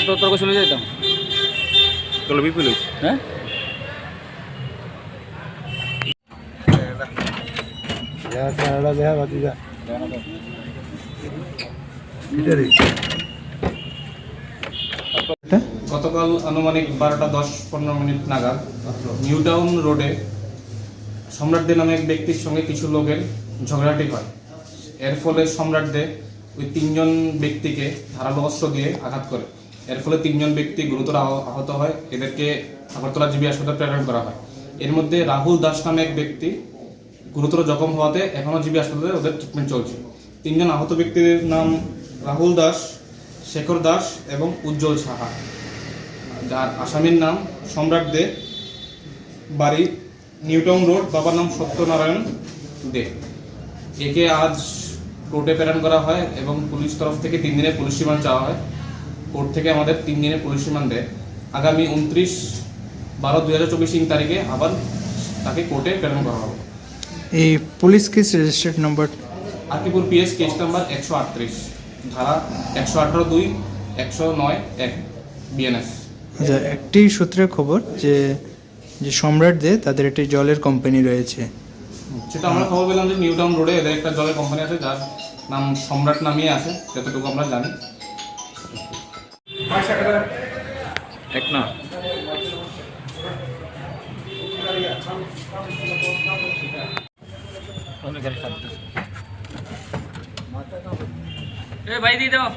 তোর চলে যেতাম তোর বিপুল হ্যাঁ গতকাল আনুমানিক 12:10-15 নাগাদ নিউ টাউন রোডে সম্রাট দে নামে এক ব্যক্তির সঙ্গে কিছু লোকের ঝগড়াটি হয়। এর ফলে সম্রাট দে ওই 3জন ব্যক্তিকে ধারালো অস্ত্র দিয়ে আঘাত করে। এর ফলে 3জন ব্যক্তি গুরুতর আহত হয়। এদেরকে আগরতলা জিবি হাসপাতালে প্রেরণ করা হয়। এর মধ্যে রাহুল দাস নামে এক ব্যক্তি গুরুতর জখম হওয়াতে এখনও জিবি হাসপাতালে ওদের ট্রিটমেন্ট চলছে। 3জন আহত ব্যক্তির নাম রাহুল দাস, শেখর দাস এবং উজ্জ্বল সাহা, যার আসামির নাম সম্রাট দে, বাড়ি নিউটাউন রোড, বাবার নাম সত্যনারায়ণ দে। একে আজ কোর্টে প্রেরণ করা হয় এবং পুলিশ তরফ থেকে 3 দিনের পুলিশ রিমান্ড চাওয়া হয়। কোর্ট থেকে আমাদের 3 দিনের পুলিশ রিমান্ড দেয়। আগামী 29/12/2024 তারিখে আবার তাকে কোর্টে প্রেরণ করা হবে। এই পুলিশ কেস রেজিস্টার্ড নম্বর আকিপুর পিএস কেস নাম্বার 138, ধারা 118(2), 109(1) বিএনএস। আচ্ছা, একটি সূত্রের খবর যে সম্রাট দে তাদের একটি জলের কোম্পানি রয়েছে। সেটা আমরা খবর পেলাম যে নিউ টাউন রোডে এদের একটা জলের কোম্পানি আছে যার নাম সম্রাট নামিয়ে আছে, যতটুকু আমরা জানি। এক না ভাই দিয়ে দাও।